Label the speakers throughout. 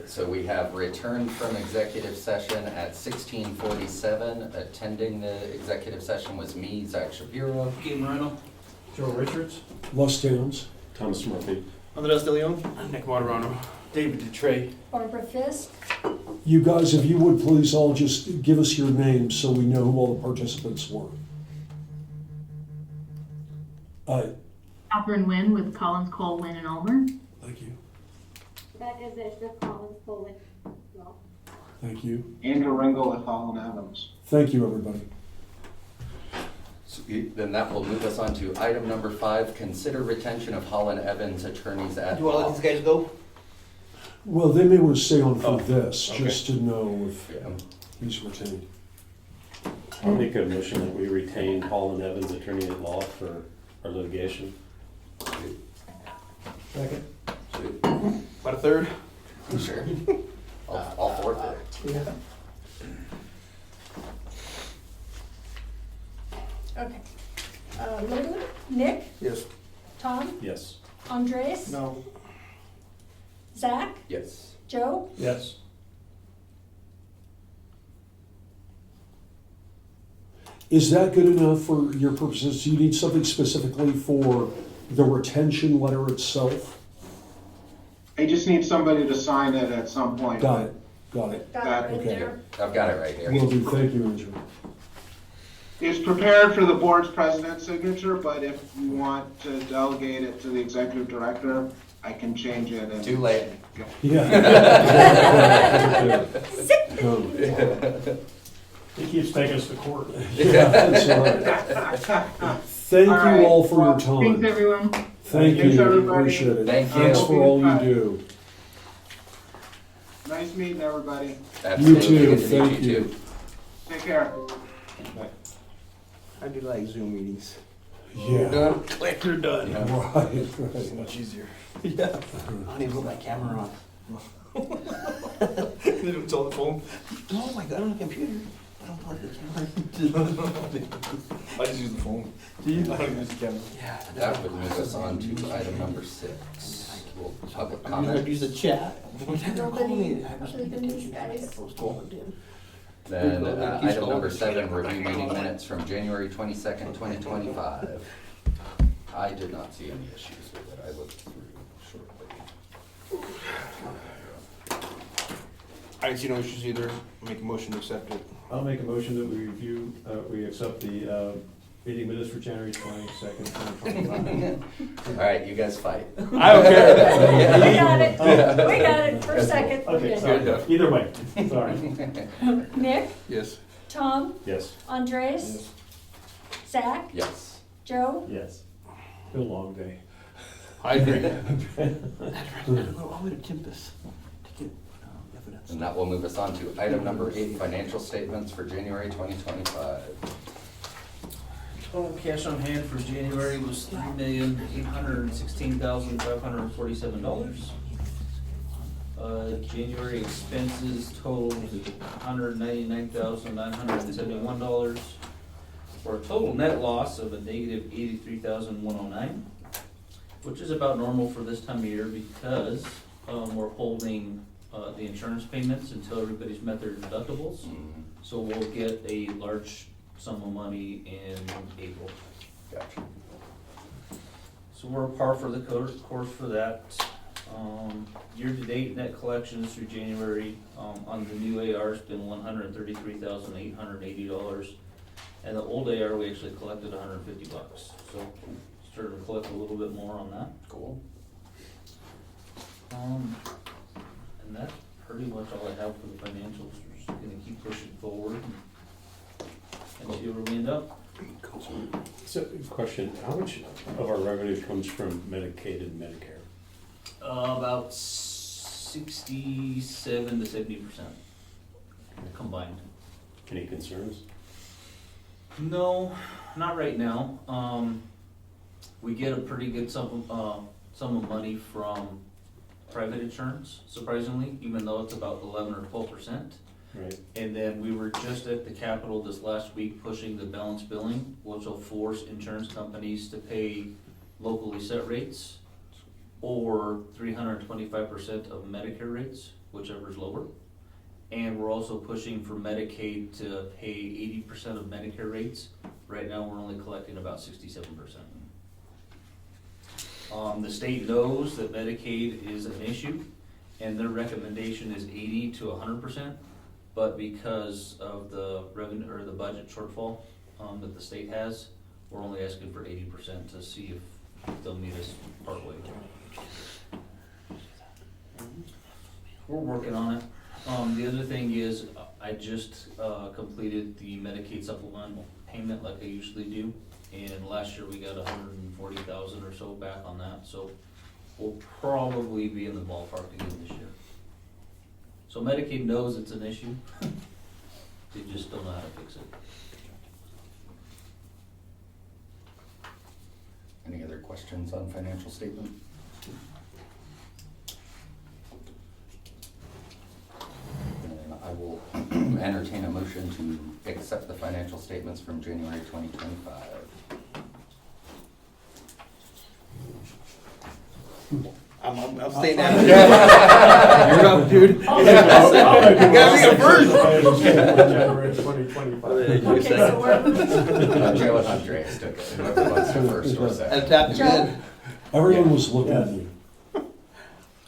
Speaker 1: So we have returned from executive session at 16:47. Attending the executive session was me, Zach Shapiro.
Speaker 2: Gabe Moreno.
Speaker 3: Joe Richards.
Speaker 4: Les Downs.
Speaker 5: Thomas Murphy.
Speaker 3: Andres De Leon.
Speaker 2: Nick Moderano.
Speaker 3: David Dutray.
Speaker 6: Barbara Fisk.
Speaker 4: You guys, if you would please all just give us your names so we know who all the participants were.
Speaker 7: Catherine Wynn with Collins, Cole, Wynn, and Ulmer.
Speaker 4: Thank you.
Speaker 8: Becca Zisha, Collins, Poland. No.
Speaker 4: Thank you.
Speaker 9: Andrew Ringo with Holland Adams.
Speaker 4: Thank you, everybody.
Speaker 1: So then that will move us on to item number 5, consider retention of Holland Evans attorneys at
Speaker 2: You want to
Speaker 1: law.
Speaker 2: let these guys go?
Speaker 4: Well, they may want to stay on for this,
Speaker 2: okay.
Speaker 4: just to know if
Speaker 1: Yeah.
Speaker 4: he's retained.
Speaker 5: I'll make a motion that we retain Holland Evans, attorney at law, for our litigation.
Speaker 3: Second.
Speaker 2: About a third?
Speaker 1: Sure. I'll fourth it.
Speaker 3: Yeah.
Speaker 6: Okay. Lou, Nick,
Speaker 2: Yes.
Speaker 6: Tom,
Speaker 5: Yes.
Speaker 6: Andres,
Speaker 3: No.
Speaker 6: Zach,
Speaker 1: Yes.
Speaker 6: Joe,
Speaker 3: Yes.
Speaker 4: Is that good enough for your purposes? Do you need something specifically for the retention letter itself?
Speaker 9: I just need somebody to sign it at some point.
Speaker 4: Got it, got it.
Speaker 6: got it right
Speaker 4: Okay.
Speaker 6: there.
Speaker 1: I've got it right here.
Speaker 4: Will do, thank you, Andrew.
Speaker 9: It's prepared for the board's president's signature, but if you want to delegate it to the executive director, I can change it. And
Speaker 1: Too late.
Speaker 4: Yeah.
Speaker 3: He keeps taking us to court.
Speaker 4: Yeah, that's all right. Thank
Speaker 9: All
Speaker 4: you
Speaker 9: right.
Speaker 4: all for your
Speaker 7: Thanks,
Speaker 4: time.
Speaker 7: everyone.
Speaker 4: Thank
Speaker 9: Thanks,
Speaker 4: you,
Speaker 9: everybody.
Speaker 4: appreciate it.
Speaker 1: Thank you.
Speaker 4: Thanks for all you do.
Speaker 9: Nice meeting everybody.
Speaker 4: You
Speaker 1: Absolutely.
Speaker 4: too,
Speaker 1: Good to meet
Speaker 4: thank you.
Speaker 1: too.
Speaker 9: Take care.
Speaker 2: I do like Zoom meetings.
Speaker 4: Yeah,
Speaker 2: Click, they're done.
Speaker 1: Yeah.
Speaker 4: right.
Speaker 2: Much easier. Yeah. I don't even put my camera on. It's on the phone. Oh my god, on the computer. I don't plug the camera. I just use the phone. Do you? I don't use the camera. Yeah.
Speaker 1: That would move us on to item number 6. Public
Speaker 2: I'd
Speaker 1: comment.
Speaker 2: use the chat.
Speaker 6: Nobody other than these guys.
Speaker 1: Then item number 7, review meeting minutes from January 22nd, 2025. I did not see any issues with it. I looked through shortly.
Speaker 2: I didn't see no issues either. Make a motion to accept it.
Speaker 3: I'll make a motion that we review, we accept the meeting minutes for January 22nd, 2025.
Speaker 1: All right, you guys fight.
Speaker 2: I don't care.
Speaker 6: We got it, we got it for a second. We're
Speaker 3: Okay,
Speaker 6: good.
Speaker 3: sorry. Either way, sorry.
Speaker 6: Nick,
Speaker 2: Yes.
Speaker 6: Tom,
Speaker 5: Yes.
Speaker 6: Andres, Zach,
Speaker 1: Yes.
Speaker 6: Joe,
Speaker 3: Yes. Been a long day.
Speaker 2: I agree. I'd go all the way to Tempest to get evidence.
Speaker 1: And that will move us on to item number 8, financial statements for January 2025.
Speaker 10: Total cash on hand for January was $3,816,547. January expenses totaled $199,971, for a total net loss of a negative $83,109, which is about normal for this time of year because we're holding the insurance payments until everybody's met their deductibles. So we'll get a large sum of money in April.
Speaker 1: Gotcha.
Speaker 10: So we're par for the course for that. Year-to-date net collections through January on the new AR has been $133,880, and the old AR we actually collected $150. So started to collect a little bit more on that.
Speaker 1: Cool.
Speaker 10: And that's pretty much all I have for the financials. We're just gonna keep pushing forward and see where we end up.
Speaker 5: So, question, how much of our revenue comes from Medicaid and Medicare?
Speaker 10: About 67 to 70% combined.
Speaker 5: Any concerns?
Speaker 10: No, not right now. We get a pretty good sum of money from private insurance, surprisingly, even though it's about 11 or 12%.
Speaker 5: Right.
Speaker 10: And then we were just at the Capitol this last week pushing the balance billing, which will force insurance companies to pay locally set rates or 325% of Medicare rates, whichever's lower. And we're also pushing for Medicaid to pay 80% of Medicare rates. Right now, we're only collecting about 67%. The state knows that Medicaid is an issue, and their recommendation is 80 to 100%. But because of the revenue or the budget shortfall that the state has, we're only asking for 80% to see if they'll meet us partway. We're working on it. The other thing is, I just completed the Medicaid supplemental payment like I usually do, and last year we got 140,000 or so back on that, so we'll probably be in the ballpark again this year. So Medicaid knows it's an issue, they just don't know how to fix it.
Speaker 1: Any other questions on financial statement? And I will entertain a motion to accept the financial statements from January 2025.
Speaker 2: I'm staying down. You're up, dude. You gotta be a first.
Speaker 3: January 2025.
Speaker 6: Okay, so we're,
Speaker 1: Joe and Andreas took it, whoever wants to first or second.
Speaker 2: That's good.
Speaker 4: Everyone was looking at you.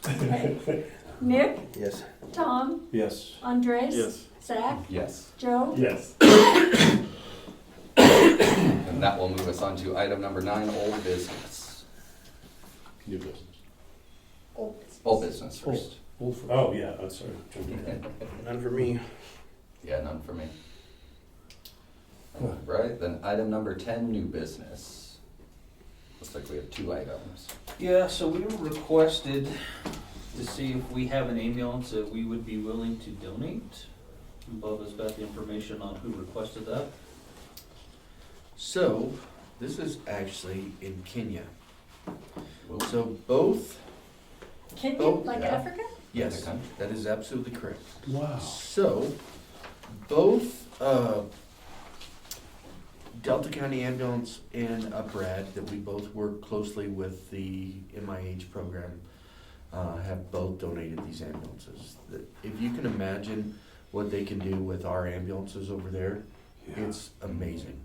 Speaker 6: okay. Nick,
Speaker 2: Yes.
Speaker 6: Tom,
Speaker 3: Yes.
Speaker 6: Andres.
Speaker 2: Yes.
Speaker 6: Zach,
Speaker 1: Yes,
Speaker 6: Joe.
Speaker 3: Yes.
Speaker 1: and that will move us on to item number 9, old business.
Speaker 5: New business.
Speaker 1: Old business first.
Speaker 5: Oh, yeah, that's sorry.
Speaker 2: None for me.
Speaker 1: Yeah, none for me. Right, then item number 10, new business. Looks like we have 2 items.
Speaker 10: Yeah, so we were requested to see if we have an ambulance that we would be willing to donate. Bubba's got the information on who requested that.
Speaker 11: So, this is actually in Kenya. So both,
Speaker 6: Kenya,
Speaker 11: Oh,
Speaker 6: like
Speaker 1: yeah.
Speaker 6: Africa?
Speaker 11: yes,
Speaker 1: The country.
Speaker 11: that is absolutely correct.
Speaker 4: Wow.
Speaker 11: So, both Delta County Ambulance and Brad, that we both work closely with the MIH program, have both donated these ambulances. If you can imagine what they can do with our ambulances over there, it's amazing.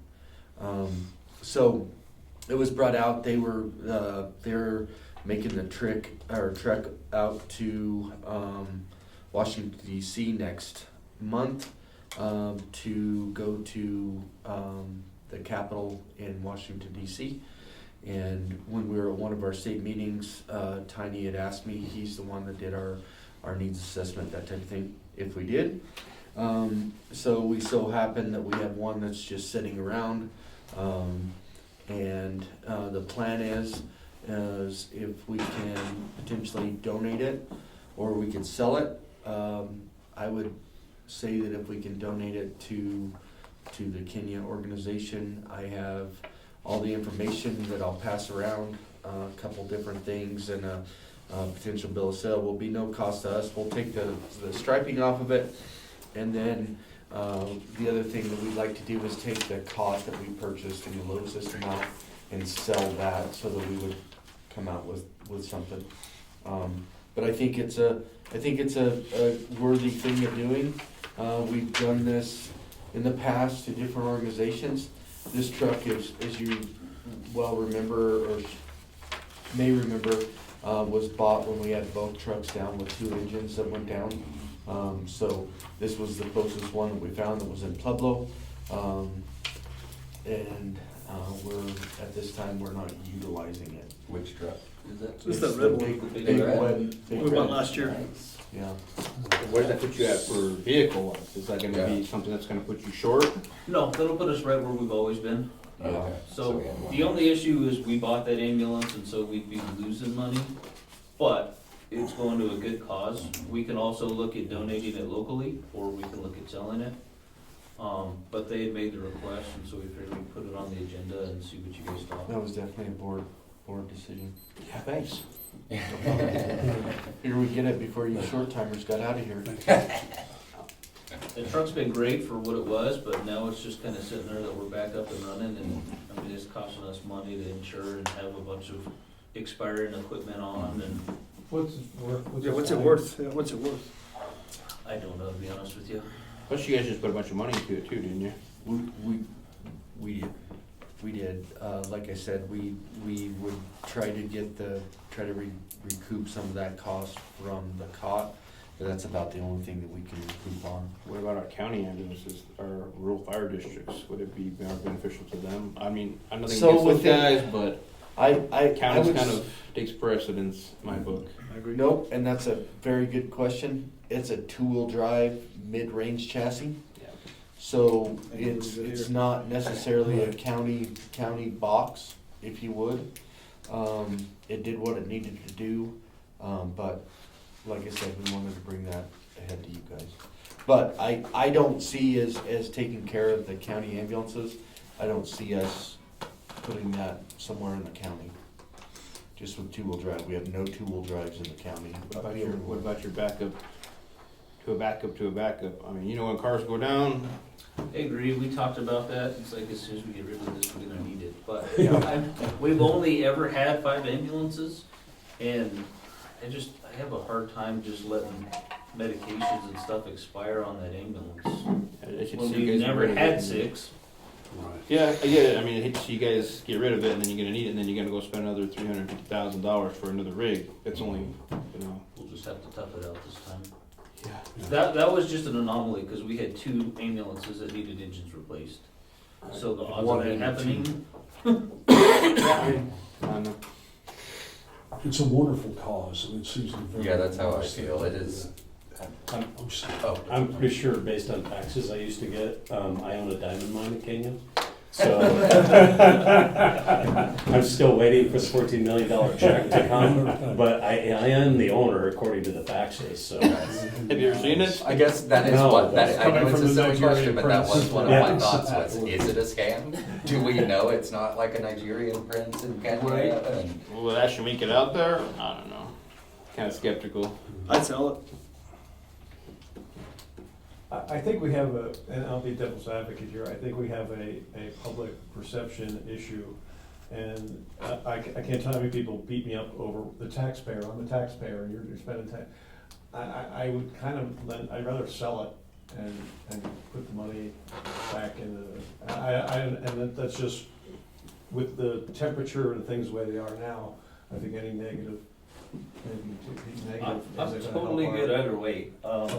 Speaker 11: So it was brought out. They're making the trek out to Washington D.C. next month to go to the Capitol in Washington D.C. And when we were at one of our state meetings, Tiny had asked me. He's the one that did our needs assessment, that type of thing. If we did, so we so happen that we have one that's just sitting around. And the plan is if we can potentially donate it or we could sell it. I would say that if we can donate it to the Kenya organization, I have all the information that I'll pass around, a couple different things, and a potential bill of sale will be no cost to us. We'll take the striping off of it, and then the other thing that we'd like to do is take the cost that we purchased in the load system out and sell that, so that we would come out with something. But I think it's a worthy thing of doing. We've done this in the past to different organizations. This truck is, as you well remember or may remember, was bought when we had both trucks down with 2 engines that went down. So this was the closest one that we found that was in Pueblo. And at this time, we're not utilizing it.
Speaker 1: Which truck?
Speaker 10: Is that?
Speaker 2: This is the
Speaker 10: it's
Speaker 2: red
Speaker 10: big-
Speaker 2: one.
Speaker 10: big
Speaker 11: Big
Speaker 10: red?
Speaker 11: red, big
Speaker 2: We went
Speaker 11: red.
Speaker 2: last year.
Speaker 1: Nice.
Speaker 11: Yeah.
Speaker 2: Where does that put you at for vehicle wise? Is that gonna be something that's gonna put you short?
Speaker 10: No, that'll put us right where we've always been.
Speaker 1: Okay.
Speaker 10: So
Speaker 1: we have one.
Speaker 10: the only issue is we bought that ambulance and so we'd be losing money, but it's going to a good cause. We can also look at donating it locally, or we can look at selling it. But they had made the request, and so we figured we'd put it on the agenda and see what you guys thought.
Speaker 11: That was definitely a board decision.
Speaker 2: Yeah, thanks.
Speaker 11: Here we get it before you short timers got out of here.
Speaker 10: The truck's been great for what it was, but now it's just kinda sitting there that we're back up and running, and I mean, it's costing us money to insure and have a bunch of expiring equipment on, and
Speaker 3: What's it worth?
Speaker 2: Yeah, what's it worth? Yeah, what's it worth?
Speaker 10: I don't know, to be honest with you.
Speaker 2: Plus, you guys just put a bunch of money into it too, didn't you?
Speaker 11: We did, like I said, we would try to recoup some of that cost from the cot, but that's about the only thing that we can recoup on.
Speaker 2: What about our county ambulances, our rural fire districts? Would it be more beneficial to them? I mean, I'm nothing
Speaker 11: So
Speaker 2: against those
Speaker 11: within-
Speaker 2: guys, but
Speaker 11: I
Speaker 2: county's
Speaker 11: would
Speaker 2: kind
Speaker 11: s-
Speaker 2: of takes precedence in my book.
Speaker 11: Nope, and that's a very good question. It's a two-wheel drive, mid-range chassis.
Speaker 2: Yeah.
Speaker 11: So it's not necessarily a county box, if you would. It did what it needed to do, but like I said, we wanted to bring that ahead to you guys. But I don't see as taking care of the county ambulances, I don't see us putting that somewhere in the county. Just with two-wheel drive, we have no two-wheel drives in the county.
Speaker 2: What about your backup to a backup to a backup? I mean, you know, when cars go down,
Speaker 10: I agree, we talked about that, it's like as soon as we get rid of this, we're gonna need it, but
Speaker 11: Yeah.
Speaker 10: we've only ever had 5 ambulances, and I have a hard time just letting medications and stuff expire on that ambulance.
Speaker 2: I should
Speaker 10: When
Speaker 2: see you
Speaker 10: we've
Speaker 2: guys
Speaker 10: never
Speaker 2: get rid of
Speaker 10: had
Speaker 2: it.
Speaker 10: 6.
Speaker 2: Yeah, I get it. I mean, I hate to see you guys get rid of it and then you're gonna need it and then you're gonna go spend another $350,000 for another rig. It's only, you know.
Speaker 10: We'll just have to tough it out this time.
Speaker 2: Yeah.
Speaker 10: That was just an anomaly, because we had 2 ambulances that needed engines replaced. So the odds of that happening,
Speaker 2: I know.
Speaker 4: It's a wonderful cause, and it seems to be very.
Speaker 1: Yeah, that's how I feel. It is.
Speaker 4: I'm sorry.
Speaker 1: Oh,
Speaker 3: I'm pretty sure based on taxes I used to get, I own a diamond mine in Kenya. So I'm still waiting for the $14 million check to come, but I am the owner according to the faxes, so.
Speaker 2: Have you ever seen it?
Speaker 1: I guess that is
Speaker 3: No,
Speaker 1: what,
Speaker 3: that's
Speaker 1: that, I know
Speaker 3: coming
Speaker 1: it's
Speaker 3: from
Speaker 1: a
Speaker 3: the
Speaker 1: silly
Speaker 3: Nigerian
Speaker 1: question, but that was
Speaker 3: prince.
Speaker 1: one of
Speaker 3: Yeah.
Speaker 1: my thoughts was, is it a scam? Do we know it's not like a Nigerian prince in Kenya? And
Speaker 2: Will it actually make it out there? I don't know. Kinda skeptical.
Speaker 12: I'd sell it.
Speaker 3: I think we have and I'll be devil's advocate here, I think we have a public perception issue. And I can't tell how many people beat me up over the taxpayer, I'm a taxpayer, and you're spending tax. I would kind of, I'd rather sell it and put the money back into, and that's just, with the temperature and things the way they are now, I think any negative.
Speaker 10: I'm totally good either way.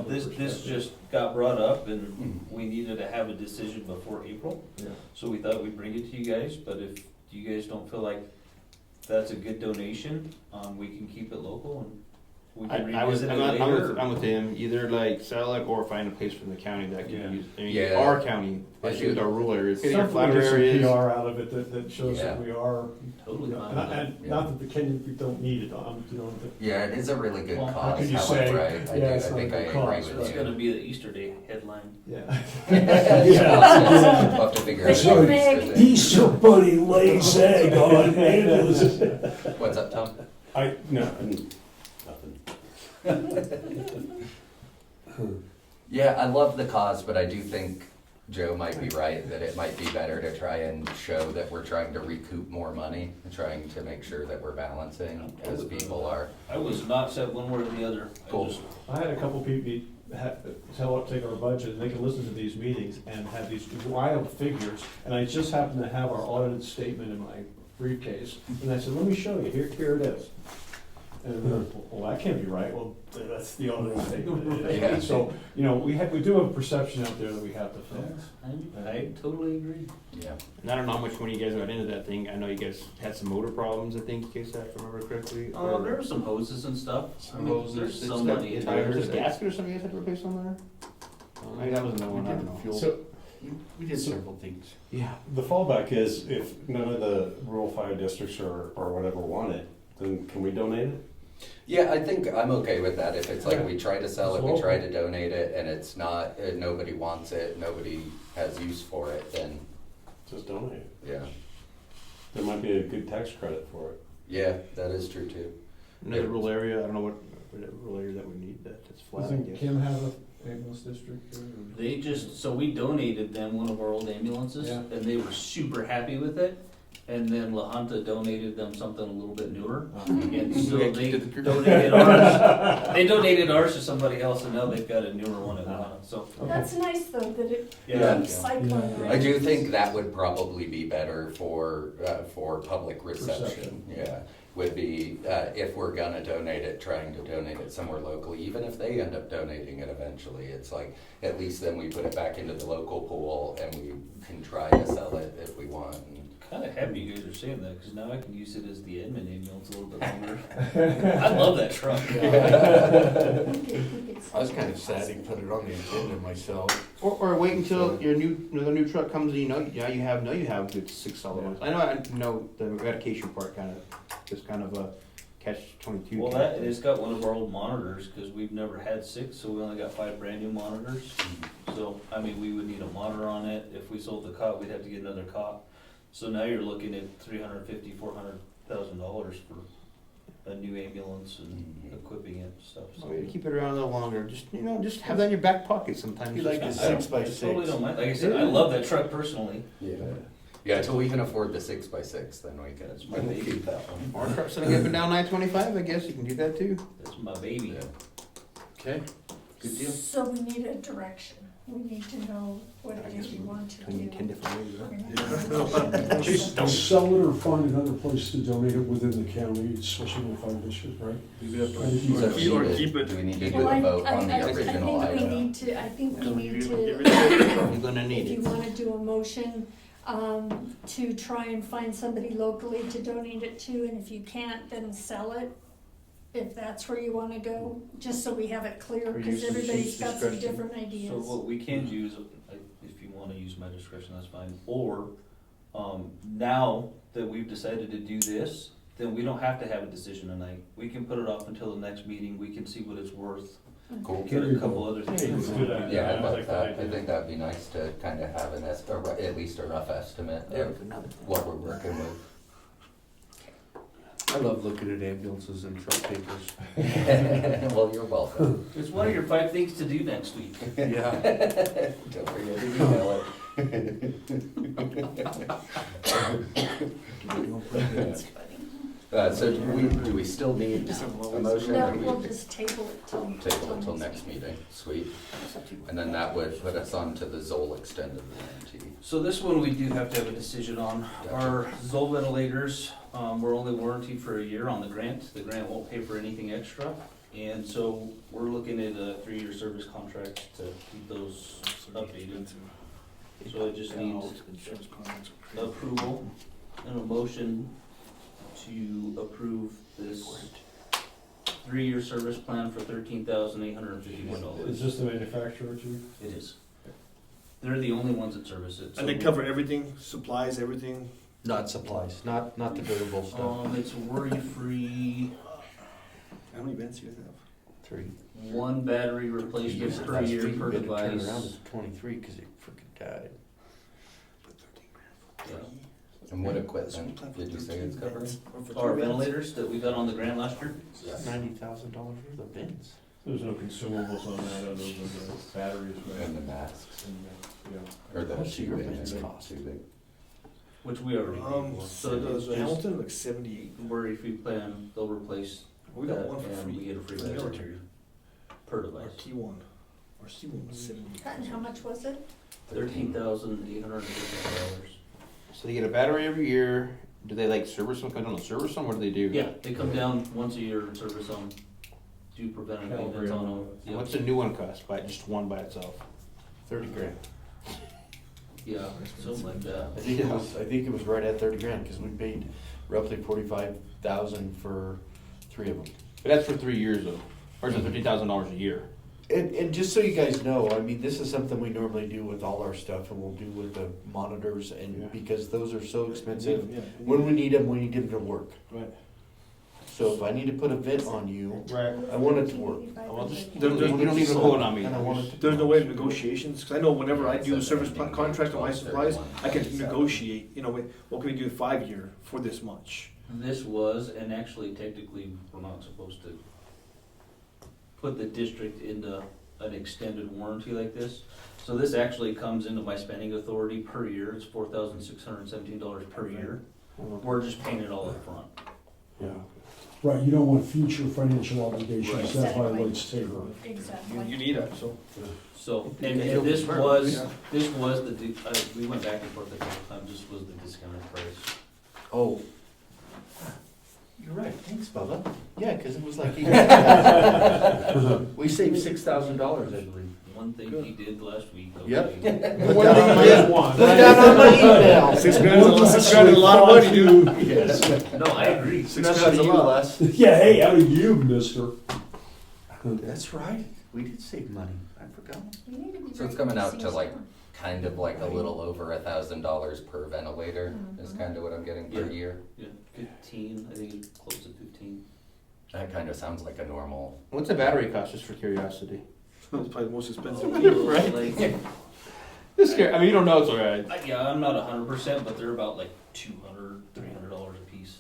Speaker 10: This just got brought up and we needed to have a decision before April.
Speaker 3: Yeah.
Speaker 10: So we thought we'd bring it to you guys, but if you guys don't feel like that's a good donation, we can keep it local and we can revisit it later.
Speaker 2: I'm with him. Either like sell it or find a place from the county that can
Speaker 3: Yeah.
Speaker 2: use. I mean,
Speaker 1: Yeah.
Speaker 2: our county, especially with our rural areas. Get your
Speaker 3: Something to
Speaker 2: flatter
Speaker 3: get some
Speaker 2: areas.
Speaker 3: PR out of it that shows
Speaker 1: Yeah.
Speaker 3: that we are,
Speaker 10: Totally fine.
Speaker 3: and not that the Kenyans don't need it,
Speaker 1: yeah, it is a really good
Speaker 3: Well, how
Speaker 1: cause,
Speaker 3: can you
Speaker 1: however,
Speaker 3: say,
Speaker 1: I
Speaker 3: yeah,
Speaker 1: do, I
Speaker 3: it's not a
Speaker 1: think I
Speaker 3: good
Speaker 1: agree
Speaker 3: cause,
Speaker 1: with
Speaker 3: but-
Speaker 10: It's
Speaker 1: you.
Speaker 10: gonna be the Easter Day headline.
Speaker 3: yeah.
Speaker 4: Yeah.
Speaker 1: We'll have to figure
Speaker 4: That's
Speaker 1: out.
Speaker 4: right.
Speaker 1: the Easter thing.
Speaker 4: Easter bunny lays egg on ambulances.
Speaker 1: What's up, Tom?
Speaker 3: Nothing.
Speaker 1: Yeah, I love the cause, but I do think Joe might be right, that it might be better to try and show that we're trying to recoup more money, and trying to make sure that we're balancing, as people are.
Speaker 10: I was not set one way or the other.
Speaker 1: Cool.
Speaker 3: I had a couple people take our budget, and they can listen to these meetings and have these wild figures, and I just happened to have our audited statement in my briefcase, and I said, let me show you, here it is. And they're, well, that can't be right, well, that's the audited statement.
Speaker 1: Yeah.
Speaker 3: So, we do have a perception out there that we have to fix.
Speaker 10: I totally agree.
Speaker 1: Yeah.
Speaker 2: And I don't know how much money you guys got into that thing. I know you guys had some motor problems, I think, in case I remember correctly.
Speaker 10: There were some hoses and stuff.
Speaker 11: Some hoses,
Speaker 10: There's
Speaker 11: it's
Speaker 10: some
Speaker 11: got
Speaker 10: money in
Speaker 2: Tires,
Speaker 10: there.
Speaker 2: a gasket or something you guys had to replace on there? Maybe that was another one, I don't know.
Speaker 11: Fuel.
Speaker 3: So-
Speaker 11: We did several things.
Speaker 3: Yeah. The fallback is if none of the rural fire districts or whatever want it, then can we donate it?
Speaker 1: Yeah, I think I'm okay with that. If it's like we try to sell it, we try to donate it, and it's not, nobody wants it, nobody has use for it, then,
Speaker 3: Just donate it.
Speaker 1: yeah.
Speaker 3: There might be a good tax credit for it.
Speaker 1: Yeah, that is true too.
Speaker 2: Another rural area, I don't know what rural area that we need that's flat, I
Speaker 3: Doesn't
Speaker 2: guess.
Speaker 3: Kim have a ambulance district?
Speaker 10: So we donated them one of our old ambulances,
Speaker 3: Yeah.
Speaker 10: and they were super happy with it. and then La Junta donated them something a little bit newer.
Speaker 2: Mm-hmm.
Speaker 10: And so they donated ours, they donated ours to somebody else, and now they've got a newer one at La Junta, so.
Speaker 6: That's nice though, that it
Speaker 1: Yeah.
Speaker 6: keeps cycling.
Speaker 4: Yeah.
Speaker 1: I do think that would probably be better for public reception, yeah. Would be, if we're gonna donate it, trying to donate it somewhere locally, even if they end up donating it eventually. It's like, at least then we put it back into the local pool and we can try to sell it if we want.
Speaker 10: Kinda happy you guys are saying that, cause now I can use it as the admin ambulance a little bit longer. I love that truck.
Speaker 11: I was kind of sad to put it on the agenda myself. Or wait until the new truck comes and you know you have good $6. I know the eradication part is kind of a catch-22.
Speaker 10: Well, it's got one of our old monitors, cause we've never had 6, so we only got 5 brand new monitors. So, I mean, we would need a monitor on it. If we sold the cot, we'd have to get another cot. So now you're looking at $350,000-$400,000 for a new ambulance and equipping it and stuff. So
Speaker 11: So keep it around a little longer. Just have that in your back pocket sometimes.
Speaker 5: You like
Speaker 11: Just-
Speaker 5: the 6x6.
Speaker 10: I totally don't mind. Like I said, I love that truck personally.
Speaker 1: Yeah. Yeah, until we can afford the 6x6, then we can
Speaker 10: That's my baby.
Speaker 1: keep that one.
Speaker 11: Or truck sitting up and down 925, I guess you can do that too.
Speaker 10: That's my baby.
Speaker 1: Yeah.
Speaker 11: Okay. Good deal.
Speaker 6: So we need a direction. We need to know what it is we want to
Speaker 11: We need 10
Speaker 6: do.
Speaker 11: different ways.
Speaker 6: We're
Speaker 4: Sell it or find another place to donate it within the county, especially in the fire district, right?
Speaker 2: Leave it up to
Speaker 1: So
Speaker 2: us.
Speaker 1: do
Speaker 2: Or
Speaker 1: we
Speaker 2: keep it.
Speaker 1: do we need to do
Speaker 6: Well,
Speaker 1: a vote on the original
Speaker 6: I
Speaker 1: item?
Speaker 6: think we need to,
Speaker 11: You're gonna need
Speaker 6: if you
Speaker 11: it.
Speaker 6: wanna do a motion, to try and find somebody locally to donate it to, and if you can't, then sell it. If that's where you wanna go, just so we have it clear,
Speaker 11: Or
Speaker 6: cause
Speaker 11: use the
Speaker 6: everybody's
Speaker 11: chief's
Speaker 6: got some
Speaker 11: discretion.
Speaker 6: different ideas.
Speaker 10: So what we can do is, if you wanna use my discretion, that's fine. Or, now that we've decided to do this, then we don't have to have a decision tonight. We can put it off until the next meeting, we can see what it's worth,
Speaker 1: Cool.
Speaker 10: get a couple other
Speaker 3: Let's
Speaker 10: things.
Speaker 3: do that.
Speaker 1: Yeah, I
Speaker 3: I
Speaker 1: like
Speaker 3: like
Speaker 1: that.
Speaker 3: that
Speaker 1: I think that'd be nice to kind of have at least a rough estimate of what we're working with.
Speaker 11: I love looking at ambulances and truck papers.
Speaker 1: Well, you're welcome.
Speaker 10: It's one of your 5 things to do next week.
Speaker 11: Yeah.
Speaker 1: Don't forget to email it. So do we still need a motion?
Speaker 6: No,
Speaker 1: or we
Speaker 6: we'll just table it till.
Speaker 1: Table until next meeting, sweet. And then that would put us on to the Zoll extended warranty.
Speaker 10: So this one we do have to have a decision on. Our Zoll ventilators, we're only warranted for a year on the grant. The grant won't pay for anything extra. And so we're looking at a 3-year service contract to keep those updated. So it just needs approval and a motion to approve this 3-year service plan for $13,851.
Speaker 3: Is this the manufacturer, Chief?
Speaker 10: It is. They're the only ones that service it.
Speaker 2: And they cover everything, supplies, everything.
Speaker 11: Not supplies, not the durable stuff.
Speaker 10: It's worry-free,
Speaker 2: How many vents do you have?
Speaker 11: 3.
Speaker 10: 1 battery replacement per year per
Speaker 11: Turn around
Speaker 10: device.
Speaker 11: to 23 because it freaking died.
Speaker 2: Put 13 grand for
Speaker 10: Yeah.
Speaker 2: 3.
Speaker 1: And what equipment did you say it's covering?
Speaker 10: Our ventilators that we got on the grant last year.
Speaker 11: $90,000 worth of bins.
Speaker 3: There's no consumables on that, other than the batteries, right?
Speaker 1: And the masks,
Speaker 3: And, yeah.
Speaker 1: or the
Speaker 11: How much do your
Speaker 1: tubing,
Speaker 11: bins
Speaker 1: is it
Speaker 11: cost?
Speaker 1: too big?
Speaker 10: Which we already paid for.
Speaker 2: So does
Speaker 10: just
Speaker 2: Hamilton like 78?
Speaker 10: worry free plan, they'll replace
Speaker 2: We got
Speaker 10: that
Speaker 2: one for
Speaker 10: and
Speaker 2: free.
Speaker 10: we get a free
Speaker 2: for the
Speaker 10: battery
Speaker 2: military.
Speaker 10: per
Speaker 2: Our
Speaker 10: device.
Speaker 2: T1. Our C1 was 78.
Speaker 6: And how much was it?
Speaker 10: $13,850.
Speaker 11: So they get a battery every year. Do they like service them? Come down to service them? What do they do?
Speaker 10: Yeah, they come down once a year and service them, do preventative maintenance on them.
Speaker 11: And what's the new one cost? By just one by itself? 30 grand.
Speaker 10: Yeah, something like that.
Speaker 11: I think it was right at 30 grand because we paid roughly 45,000 for 3 of them. But that's for 3 years though. Or is it $50,000 a year? And just so you guys know, I mean, this is something we normally do with all our stuff, and we'll do with the monitors, and
Speaker 2: Yeah.
Speaker 11: because those are so expensive.
Speaker 2: Yeah.
Speaker 11: When we need them to work.
Speaker 2: Right.
Speaker 11: So if I need to put a vent on you,
Speaker 3: Right.
Speaker 11: I want it to work.
Speaker 2: Well,
Speaker 11: You
Speaker 2: There- there's-
Speaker 11: don't need to pull it on me.
Speaker 2: And there's no way of negotiations, because I know whenever I do a service contract on my supplies, I can negotiate, what can we do 5-year for this much?
Speaker 10: This was, and actually technically, we're not supposed to put the district into an extended warranty like this. So this actually comes into my spending authority per year, it's $4,617 per year. We're just paying it all up front.
Speaker 4: Yeah. Right, you don't want future financial obligations,
Speaker 10: Right.
Speaker 4: that
Speaker 6: Exactly.
Speaker 4: violates TABOR.
Speaker 6: Exactly.
Speaker 2: You need it, so.
Speaker 10: So,
Speaker 2: Yeah,
Speaker 10: and
Speaker 2: you'll
Speaker 10: this
Speaker 2: confirm,
Speaker 10: was,
Speaker 2: yeah.
Speaker 10: we went back and forth a couple times, this was the discounted price.
Speaker 11: Oh. You're right, thanks, Bubba. Yeah, cause it was like, we saved $6,000, I believe.
Speaker 10: One thing he did last week.
Speaker 11: Yep.
Speaker 10: okay.
Speaker 11: Look down on my,
Speaker 3: One.
Speaker 11: look down on my email.
Speaker 2: $6 is a lot of money, dude.
Speaker 11: Yes.
Speaker 10: No, I agree.
Speaker 11: That's out of you, Les.
Speaker 4: Yeah, hey, out of you, mister.
Speaker 11: That's right, we did save money, I forgot.
Speaker 6: We need to be
Speaker 1: So it's
Speaker 6: very
Speaker 1: coming out to
Speaker 6: precise
Speaker 1: like,
Speaker 6: now.
Speaker 1: kind of like a little over $1,000 per ventilator is
Speaker 6: Mhm.
Speaker 1: kind of what I'm getting per
Speaker 10: Yeah.
Speaker 1: year.
Speaker 10: Yeah, 15, I think it's close to 15.
Speaker 1: That kind of sounds like a normal,
Speaker 2: What's a battery cost, just for curiosity?
Speaker 12: It's probably the most expensive.
Speaker 2: Right?
Speaker 10: Like,
Speaker 2: Just I mean, you don't know, it's alright.
Speaker 10: yeah, I'm not 100%, but they're about like $200, $300 a piece.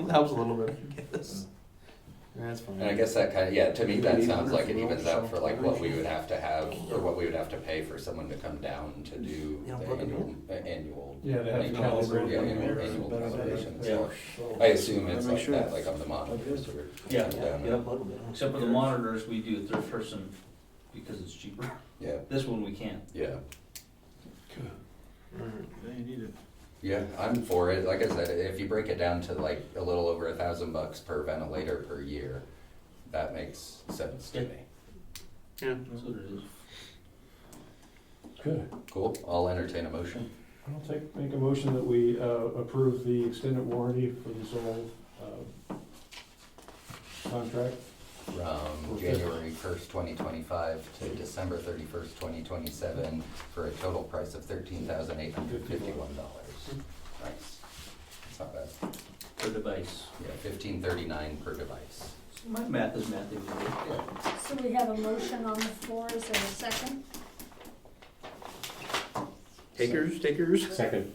Speaker 2: Helps a little bit, I guess. That's fine.
Speaker 1: and I guess that kind of, yeah, to me, that
Speaker 12: Maybe
Speaker 1: sounds like it
Speaker 12: 800
Speaker 1: evens out
Speaker 12: for
Speaker 1: for like what we would have to have, or what we would have to pay for someone to come down to do
Speaker 2: Yeah,
Speaker 1: the
Speaker 2: plug it
Speaker 1: annual.
Speaker 3: Yeah, they have to
Speaker 1: annual-
Speaker 3: calibrate
Speaker 1: yeah,
Speaker 3: it.
Speaker 1: annual calibration,
Speaker 10: Yeah.
Speaker 1: so I assume it's
Speaker 12: Make
Speaker 1: like
Speaker 12: sure
Speaker 1: that, like on the monitors or.
Speaker 10: Yeah,
Speaker 1: down.
Speaker 10: yeah. Except for the monitors, we do a third person because it's cheaper.
Speaker 1: Yeah,
Speaker 10: This one we can't.
Speaker 1: yeah.
Speaker 12: Yeah, you need it.
Speaker 1: Yeah, I'm for it. Like I said, if you break it down to like a little over $1,000 per ventilator per year, that makes sense to
Speaker 10: Yeah.
Speaker 1: me.
Speaker 2: Yeah.
Speaker 10: That's what it is.
Speaker 4: Good.
Speaker 1: Cool, I'll entertain a motion.
Speaker 3: I'll make a motion that we approve the extended warranty for the Zoll contract.
Speaker 1: From January 1st, 2025 to December 31st, 2027 for a total price of $13,851. Nice. That's not bad.
Speaker 10: Per device.
Speaker 1: Yeah, $15.39 per device.
Speaker 10: So my math is mathing today.
Speaker 1: Yeah.
Speaker 6: So we have a motion on the floor, is there a second?
Speaker 2: Takers?
Speaker 5: Second.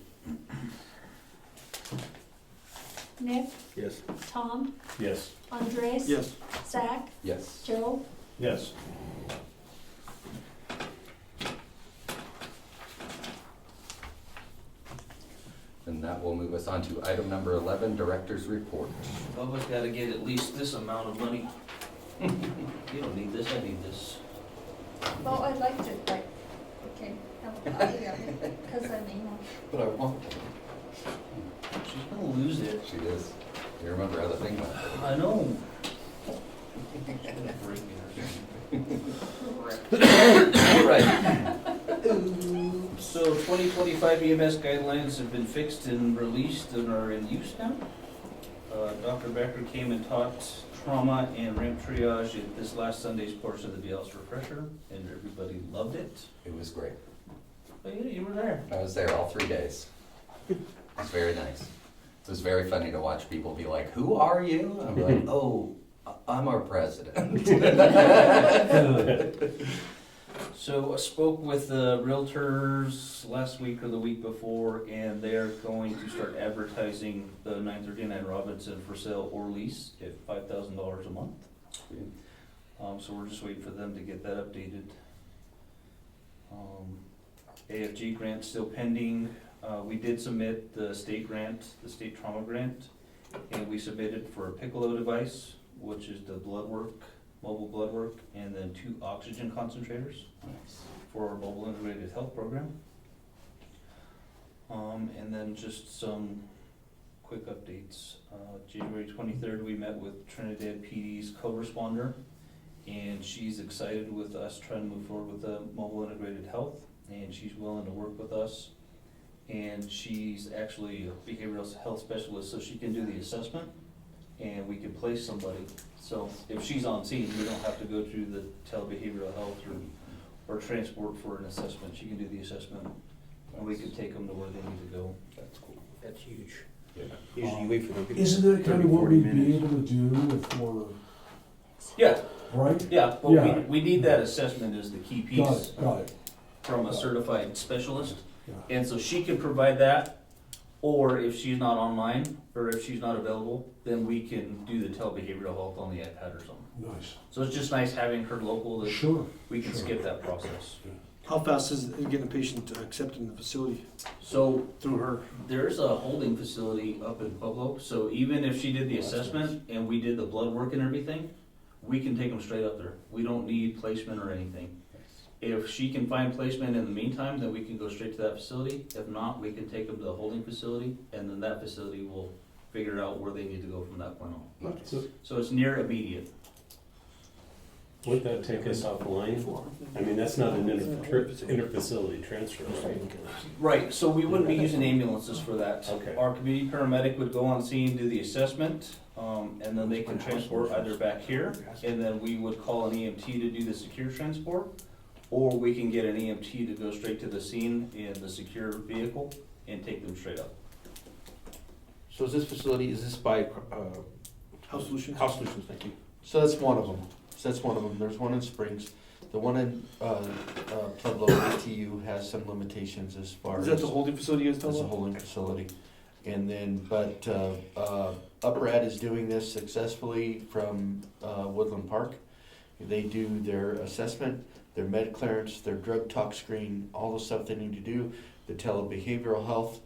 Speaker 6: Nick,
Speaker 2: Yes.
Speaker 6: Tom,
Speaker 5: Yes.
Speaker 6: Andres?
Speaker 12: Yes.
Speaker 6: Zach,
Speaker 1: Yes.
Speaker 6: Joe?
Speaker 3: Yes.
Speaker 1: And that will move us on to item number 11, Director's Report.
Speaker 10: Bubba's gotta get at least this amount of money. You don't need this, I need this.
Speaker 6: Well, I'd like to, like, okay, have a copy of it, because I mean,
Speaker 1: But I won't.
Speaker 10: She's gonna lose it.
Speaker 1: She is. You remember how the thing went?
Speaker 10: I know. She's gonna break it or something.
Speaker 1: All right.
Speaker 10: So 2025 EMS guidelines have been fixed and released and are in use now. Dr. Becker came and taught trauma and ramp triage at this last Sunday's portion of the BLS refresher, and everybody loved it.
Speaker 1: It was great.
Speaker 10: Oh yeah, you were there.
Speaker 1: I was there all 3 days. It was very nice. It was very funny to watch people be like, "Who are you?" I'm like, "Oh, I'm our president." So I spoke with the realtors last week or the week before, and they're going to start advertising the 939 Robinson for sale or lease at $5,000 a month. So we're just waiting for them to get that updated. AFG grant still pending. We did submit the state grant, the state trauma grant, and we submitted for a Piccolo device, which is the blood work, mobile blood work, and then 2 oxygen concentrators for our mobile integrated health program. And then just some quick updates. January 23rd, we met with Trinidad PD's co-responder, and she's excited with us trying to move forward with the mobile integrated health, and she's willing to work with us. And she's actually a behavioral health specialist, so she can do the assessment, and we can place somebody. So if she's on scene, we don't have to go through the telebehavioral health or transport for an assessment. She can do the assessment, and we can take them to where they need to go. That's cool.
Speaker 2: That's huge.
Speaker 1: Yeah.
Speaker 2: Usually you wait for them.
Speaker 4: Isn't that kind of what we'd be able to do if we're,
Speaker 10: Yeah,
Speaker 4: right?
Speaker 10: yeah, but
Speaker 4: Yeah.
Speaker 10: we need that assessment as the key piece
Speaker 4: Got it.
Speaker 10: from a certified specialist.
Speaker 4: Yeah.
Speaker 10: And so she can provide that, or if she's not online, or if she's not available, then we can do the telebehavioral health on the iPad or something.
Speaker 4: Nice.
Speaker 10: So it's just nice having her local that
Speaker 4: Sure.
Speaker 10: we can
Speaker 4: sure.
Speaker 10: skip that process.
Speaker 12: How fast is it getting a patient accepted in the facility
Speaker 10: So
Speaker 12: through her?
Speaker 10: there's a holding facility up in Pueblo, so even if she did the assessment and we did the blood work and everything, we can take them straight up there. We don't need placement or anything. If she can find placement in the meantime, then we can go straight to that facility. If not, we can take them to the holding facility, and then that facility will figure out where they need to go from that point on. So it's near immediate.
Speaker 5: Would that take us offline? I mean, that's not an inter-facility transfer, right?
Speaker 10: Right, so we wouldn't be using ambulances for that.
Speaker 5: Okay.
Speaker 10: Our community paramedic would go on scene, do the assessment, and then they can transport either back here, and then we would call an EMT to do the secure transport, or we can get an EMT to go straight to the scene in the secure vehicle and take them straight up.
Speaker 11: So is this facility, is this by,
Speaker 12: House Solutions?
Speaker 11: House Solutions, thank you. So that's one of them. There's one in Springs. The one in, Pueblo, ATU has some limitations as far as.
Speaker 12: Is that the holding facility you guys
Speaker 11: That's
Speaker 12: talking
Speaker 11: a
Speaker 12: about?
Speaker 11: holding facility. And then, but, UpRad is doing this successfully from, Woodland Park. They do their assessment, their med clearance, their drug talk screen, all the stuff they need to do, the telebehavioral health,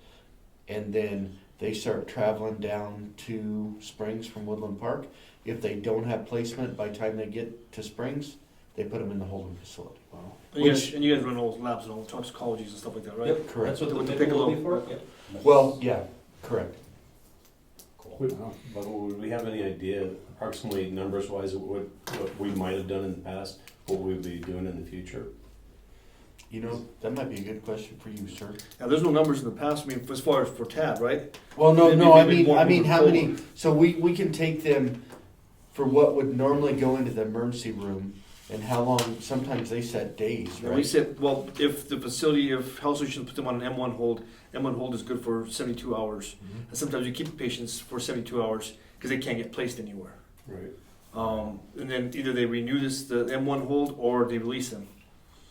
Speaker 11: and then they start traveling down to Springs from Woodland Park. If they don't have placement by the time they get to Springs, they put them in the holding facility.
Speaker 12: Wow. And you guys run all the labs and all the toxicologies and stuff like that, right?
Speaker 10: Yep,
Speaker 11: Correct.
Speaker 10: that's what
Speaker 12: With
Speaker 10: the
Speaker 12: the
Speaker 10: pickle will
Speaker 12: piccolo.
Speaker 10: be for. Yep.
Speaker 11: Well, yeah, correct.
Speaker 5: But would we have any idea, approximately numbers-wise, what we might have done in the past, what we'd be doing in the future?
Speaker 11: You know, that might be a good question for you, sir.
Speaker 12: Now, there's no numbers in the past, I mean, as far as for TAB, right?
Speaker 11: Well, no,
Speaker 12: Maybe-
Speaker 11: no, I
Speaker 12: maybe
Speaker 11: mean,
Speaker 12: more
Speaker 11: how many,
Speaker 12: moving
Speaker 11: so we can take them for what would normally go into the emergency room, and how long, sometimes they set days,
Speaker 12: Yeah, we
Speaker 11: right?
Speaker 12: said, well, if the facility, if Health Solutions put them on an M1 hold is good for 72 hours. And sometimes we keep patients for 72 hours because they can't get placed anywhere.
Speaker 5: Right.
Speaker 12: And then either they renew the M1 hold, or they release them.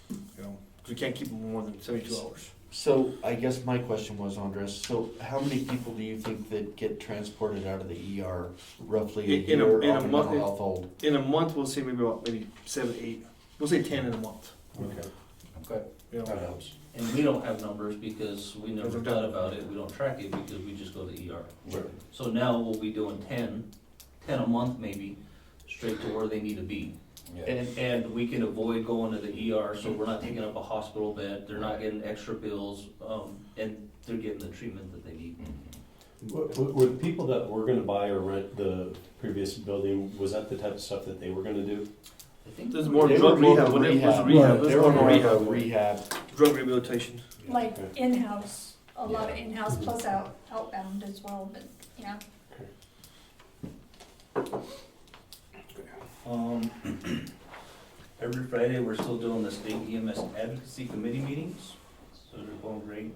Speaker 12: You know, 'cause we can't keep them more than 72 hours.
Speaker 11: So I guess my question was, Andres, so how many people do you think that get transported out of the ER roughly a
Speaker 12: In a-
Speaker 11: year
Speaker 12: in a
Speaker 11: on a
Speaker 12: month-
Speaker 11: mental health hold?
Speaker 12: In a month, we'll say maybe 7, 8. We'll say 10 in a month.
Speaker 5: Okay.
Speaker 1: Okay.
Speaker 12: You know?
Speaker 5: That helps.
Speaker 10: And we don't have numbers because we never
Speaker 12: Because
Speaker 10: thought about it, we don't track it because we just go to ER.
Speaker 5: Right.
Speaker 10: So now we'll be doing 10 a month maybe, straight to where they need to be.
Speaker 1: Yeah.
Speaker 10: And we can avoid going to the ER, so we're not taking up a hospital bed, they're not getting extra bills, and they're getting the treatment that they need.
Speaker 5: Were the people that were gonna buy or rent the previous building, was that the type of stuff that they were gonna do?
Speaker 10: I think
Speaker 12: There's more
Speaker 11: They
Speaker 12: drug
Speaker 11: were more
Speaker 12: rehab.
Speaker 11: of a
Speaker 12: When it was
Speaker 11: rehab.
Speaker 12: rehab,
Speaker 11: Right.
Speaker 12: there's
Speaker 11: They were
Speaker 12: more
Speaker 11: more of a
Speaker 12: rehab.
Speaker 11: rehab.
Speaker 12: Drug rehabilitation.
Speaker 6: Like
Speaker 5: Okay.
Speaker 6: in-house, a lot of
Speaker 1: Yeah.
Speaker 6: in-house plus outbound as well, but, yeah.
Speaker 10: Every Friday, we're still doing the state EMS advocacy committee meetings, so they're going great.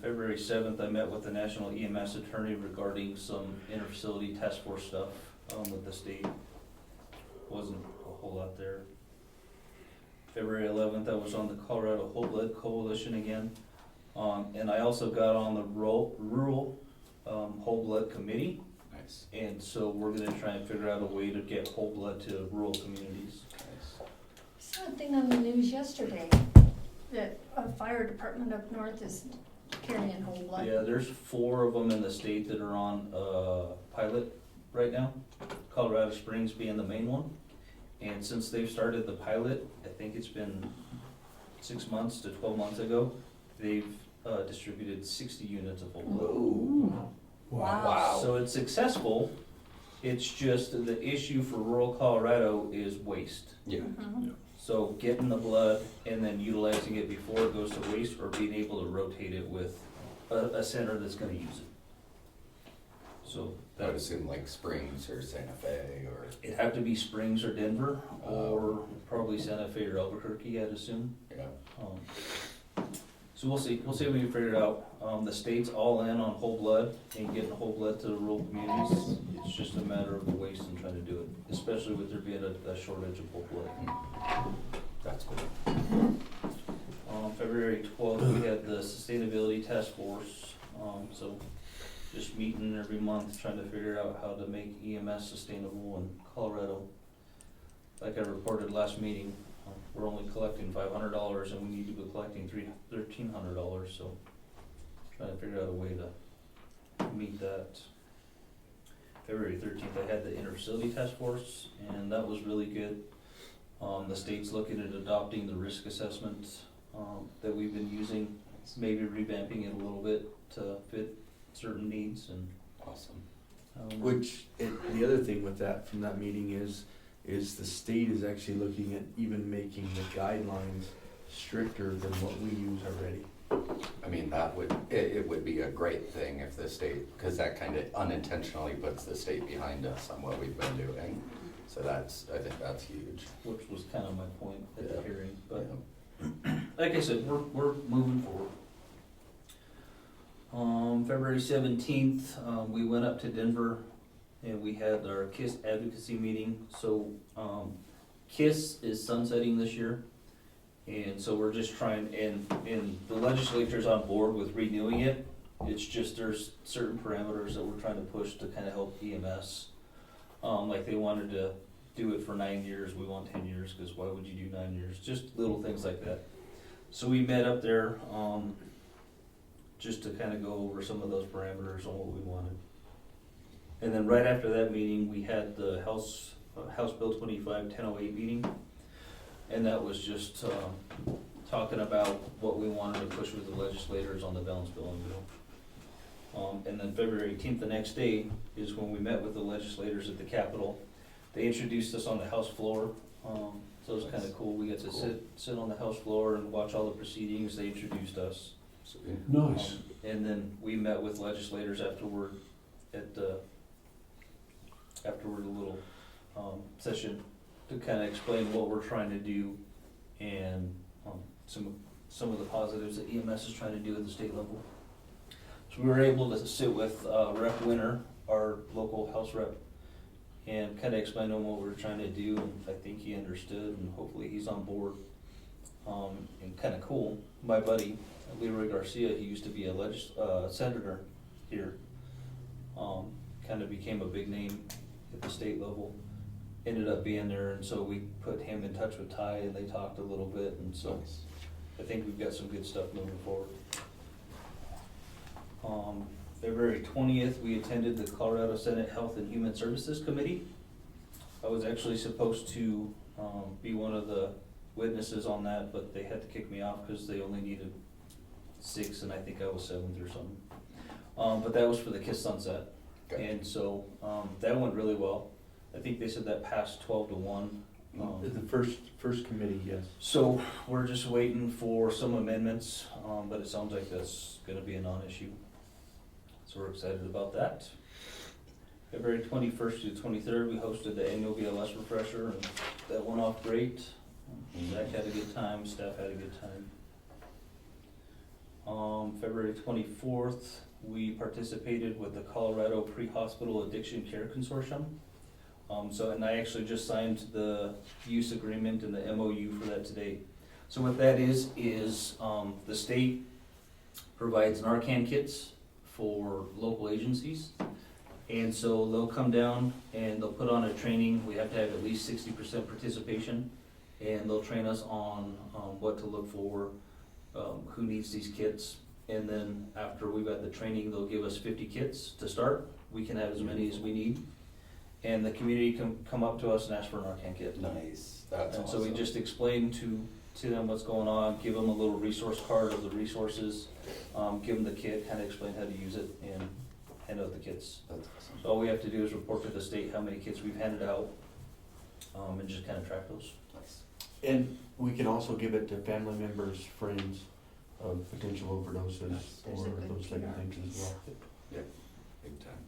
Speaker 10: February 7th, I met with the national EMS attorney regarding some inter-facility task force stuff, with the state. Wasn't a whole lot there. February 11th, I was on the Colorado Whole Blood Coalition again. And I also got on the rural whole blood committee.
Speaker 1: Nice.
Speaker 10: And so we're gonna try and figure out a way to get whole blood to rural communities.
Speaker 1: Nice.
Speaker 6: Saw a thing on the news yesterday that a fire department up north is carrying whole blood.
Speaker 10: Yeah, there's 4 of them in the state that are on pilot right now, Colorado Springs being the main one. And since they've started the pilot, I think it's been 6 months to 12 months ago, they've distributed 60 units of whole blood.
Speaker 6: Ooh. Wow.
Speaker 10: So it's successful, it's just the issue for rural Colorado is waste.
Speaker 1: Yeah.
Speaker 6: Mhm.
Speaker 10: So getting the blood and then utilizing it before it goes to waste, or being able to rotate it with a center that's gonna use it. So
Speaker 1: I would
Speaker 10: that's,
Speaker 1: assume like Springs or Santa Fe or.
Speaker 10: it'd have to be Springs or Denver, or probably Santa Fe or Albuquerque, I'd assume.
Speaker 1: Yeah.
Speaker 10: So we'll see if we can figure it out. The state's all in on whole blood and getting whole blood to the rural communities. It's just a matter of the waste and trying to do it, especially with there being a shortage of whole blood.
Speaker 1: That's cool.
Speaker 10: February 12th, we had the Sustainability Task Force, so just meeting every month, trying to figure out how to make EMS sustainable in Colorado. Like I reported last meeting, we're only collecting $500 and we need to be collecting $1,300, so trying to figure out a way to meet that. February 13th, I had the interfacility task force, and that was really good. The state's looking at adopting the risk assessment that we've been using, maybe revamping it a little bit to fit certain needs, and
Speaker 1: Awesome.
Speaker 11: The other thing with that, from that meeting is the state is actually looking at even making the guidelines stricter than what we use already.
Speaker 1: I mean, it would be a great thing if the state, because that kind of unintentionally puts the state behind us on what we've been doing. So I think that's huge.
Speaker 10: which was kind of my point at the
Speaker 1: Yeah.
Speaker 10: hearing, but like I said, we're moving forward. February 17th, we went up to Denver and we had our KISS advocacy meeting. So KISS is sunsetting this year, and so we're just trying, and the legislature's on board with renewing it. It's just there's certain parameters that we're trying to push to kind of help EMS. Like they wanted to do it for 9 years, we want 10 years, because why would you do 9 years? Just little things like that. So we met up there just to kind of go over some of those parameters on what we wanted. And then right after that meeting, we had the House Bill 25-1008 meeting, and that was just talking about what we wanted to push with the legislators on the balance billing bill. And then February 18th, the next day, is when we met with the legislators at the Capitol. They introduced us on the House floor, so it was kind of cool. We got to sit on the House floor and watch all the proceedings. They introduced us.
Speaker 4: Nice.
Speaker 10: And then we met with legislators afterward at the little session to kind of explain what we're trying to do and some of the positives that EMS is trying to do at the state level. So we were able to sit with Rep. Winter, our local House rep, and kind of explain to him what we were trying to do, and I think he understood, and hopefully he's on board. And kind of cool, my buddy, Leroy Garcia, he used to be a senator here, kind of became a big name at the state level, ended up being there, and so we put him in touch with Ty, and they talked a little bit, and so I think we've got some good stuff moving forward. February 20th, we attended the Colorado Senate Health and Human Services Committee. I was actually supposed to be one of the witnesses on that, but they had to kick me off because they only needed 6, and I think I was 7th or something. But that was for the KISS sunset, and so that went really well. I think they said that passed 12-1.
Speaker 11: The first committee, yes.
Speaker 10: So we're just waiting for some amendments, but it sounds like that's going to be a non-issue. So we're excited about that. February 21st to 23rd, we hosted the annual BLS refresher, and that went off great. Zach had a good time, staff had a good time. February 24th, we participated with the Colorado Pre-Hospital Addiction Care Consortium. And I actually just signed the use agreement and the MOU for that today. So what that is the state provides Narcan kits for local agencies. And so they'll come down and they'll put on a training. We have to have at least 60% participation. And they'll train us on what to look for, who needs these kits. And then after we've got the training, they'll give us 50 kits to start. We can have as many as we need. And the community can come up to us and ask for a Narcan kit.
Speaker 1: Nice. That's
Speaker 10: and
Speaker 1: awesome.
Speaker 10: So we just explain to them what's going on, give them a little resource card of the resources, give them the kit, kind of explain how to use it, and hand out the kits.
Speaker 1: That's awesome.
Speaker 10: So all we have to do is report to the state how many kits we've handed out, and just kind of track those.
Speaker 1: Nice.
Speaker 11: And we can also give it to family members, friends of potential overdoses or those type of things as well.
Speaker 1: Yeah, big time.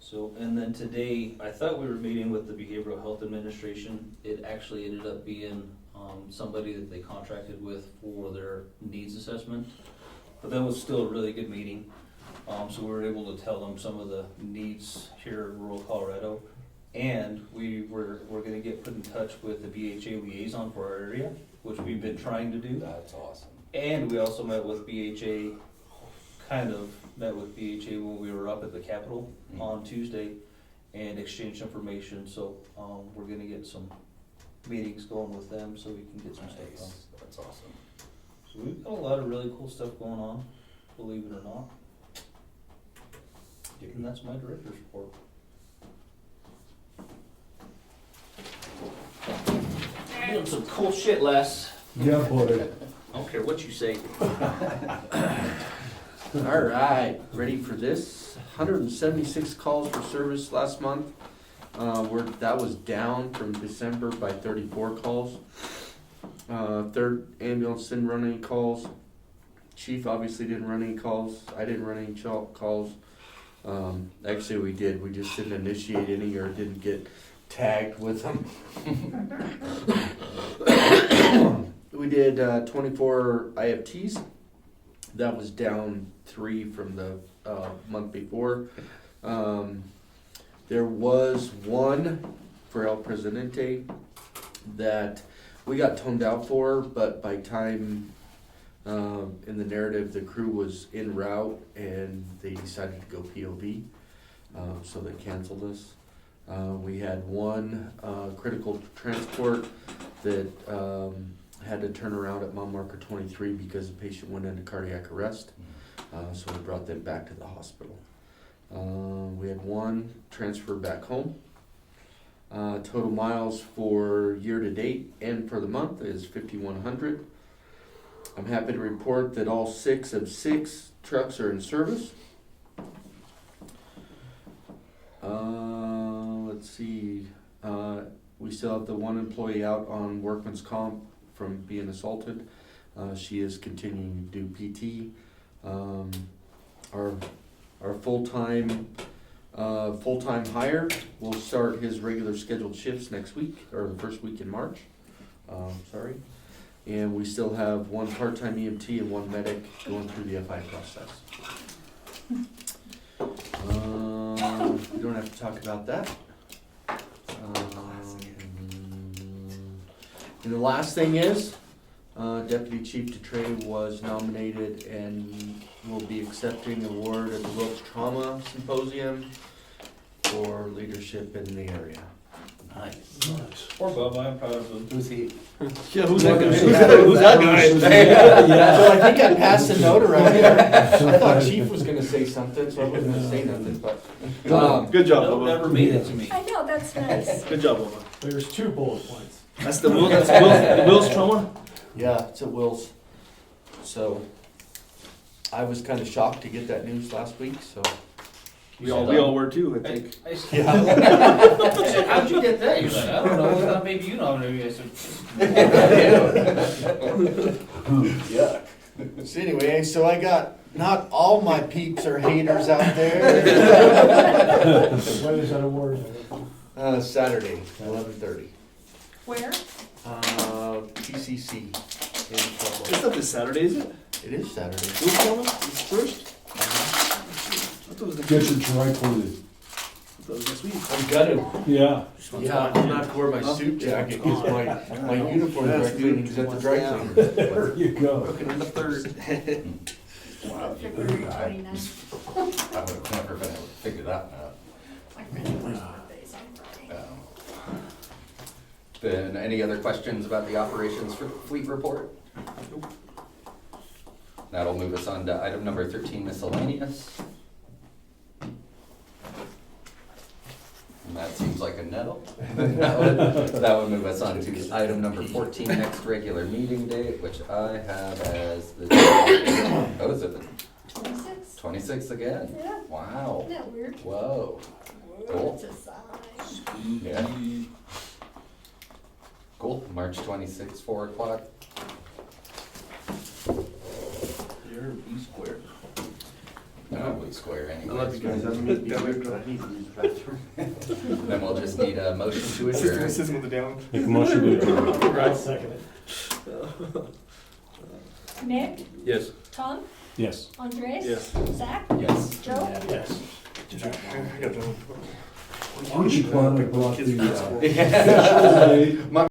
Speaker 10: So, and then today, I thought we were meeting with the Behavioral Health Administration. It actually ended up being somebody that they contracted with for their needs assessment. But that was still a really good meeting. So we were able to tell them some of the needs here in rural Colorado. And we're gonna get put in touch with the BHA liaison for our area, which we've been trying to do.
Speaker 1: That's awesome.
Speaker 10: And we also met with BHA, when we were up at the Capitol on Tuesday and exchanged information. So we're gonna get some meetings going with them so we can get some stuff done.
Speaker 1: Nice, that's awesome.
Speaker 10: So we've got a lot of really cool stuff going on, believe it or not. And that's my director's report. Doing some cool shit, Les.
Speaker 4: Yeah, buddy.
Speaker 10: I don't care what you say.
Speaker 11: All right, ready for this? 176 calls for service last month. That was down from December by 34 calls. Third ambulance didn't run any calls. Chief obviously didn't run any calls. I didn't run any calls. Actually, we did. We just didn't initiate any or didn't get tagged with them. We did 24 IFTs. That was down 3 from the month before. There was one for El Presidente that we got toned out for, but by time in the narrative the crew was en route and they decided to go POV, so they canceled us. We had one critical transport that had to turn around at mile marker 23 because the patient went into cardiac arrest, so we brought them back to the hospital. We had one transfer back home. Total miles for year to date and for the month is 5,100. I'm happy to report that all 6 of 6 trucks are in service. Let's see. We still have the one employee out on workman's comp from being assaulted. She is continuing to do PT. Our full-time hire will start his regular scheduled shifts next week, or the first week in March. And we still have one part-time EMT and one medic going through the FI process. We don't have to talk about that. And the last thing is, Deputy Chief DeTrey was nominated and will be accepting an award at the Wilkes Trauma Symposium for leadership in the area.
Speaker 1: Nice.
Speaker 10: Poor Bubba, I'm proud of him.
Speaker 11: Who's he?
Speaker 12: Yeah, who's that guy?
Speaker 11: Who's that guy?
Speaker 4: Yeah.
Speaker 11: So I think I passed a note around here. I thought Chief was gonna say something, so I wasn't gonna say nothing, but.
Speaker 12: Good job,
Speaker 10: No,
Speaker 12: Bubba.
Speaker 10: never made it to me.
Speaker 6: I know, that's nice.
Speaker 12: Good job, Bubba.
Speaker 3: There's 2 bullet points.
Speaker 12: That's the Will's trauma?
Speaker 11: Yeah, it's at Will's. So I was kind of shocked to get that news last week, so.
Speaker 12: We all were too, I think.
Speaker 10: I said, how'd you get that? You're like, I don't know, I thought maybe you know. Maybe I said,
Speaker 1: Yeah.
Speaker 11: So anyway, so I got, not all my peeps are haters out there.
Speaker 3: When is that award?
Speaker 11: Saturday, 11:30.
Speaker 6: Where?
Speaker 11: PCC in Pueblo.
Speaker 12: It's not this Saturday, is it?
Speaker 11: It is Saturday.
Speaker 12: Will's trauma? It's first? I thought it was next
Speaker 4: Get
Speaker 12: week.
Speaker 4: your dry cleaning.
Speaker 12: I thought it was next week.
Speaker 11: I'm gutted.
Speaker 4: Yeah.
Speaker 11: Yeah, I'm not to wear my suit jacket because my uniform dry cleaning's at the dry cleaner.
Speaker 4: There you go.
Speaker 12: Looking on the 3rd.
Speaker 1: Wow,
Speaker 6: February
Speaker 1: I
Speaker 6: 29th.
Speaker 1: I would have never been able to figure that one out.
Speaker 6: My grandmother's birthday's on Friday.
Speaker 1: Then any other questions about the operations for fleet report? That'll move us on to item number 13, miscellaneous. And that seems like a no. That would move us on to item number 14, next regular meeting date, which I have as the, oh, is it the
Speaker 6: 26?
Speaker 1: 26th again?
Speaker 6: Yeah.
Speaker 1: Wow.
Speaker 6: Isn't that weird?
Speaker 1: Whoa. Cool.
Speaker 6: It's a sign.
Speaker 1: Yeah. Cool, March 26th, 4 o'clock.
Speaker 10: you're B squared.
Speaker 1: Probably square
Speaker 11: I
Speaker 1: anyway.
Speaker 11: love you guys. I'm gonna be quick, but I need to use the bathroom.
Speaker 1: Then we'll just need a motion to adjourn.
Speaker 12: System with the down.
Speaker 5: Make a motion to adjourn.
Speaker 3: I'll second it.
Speaker 6: Nick?
Speaker 10: Yes.
Speaker 6: Tom?
Speaker 5: Yes.
Speaker 6: Andres?
Speaker 12: Yes.
Speaker 6: Zach?
Speaker 1: Yes.
Speaker 6: Joe?
Speaker 3: Yes.
Speaker 12: I got the.
Speaker 4: Why don't you glad I brought the,
Speaker 1: Yeah.
Speaker 4: My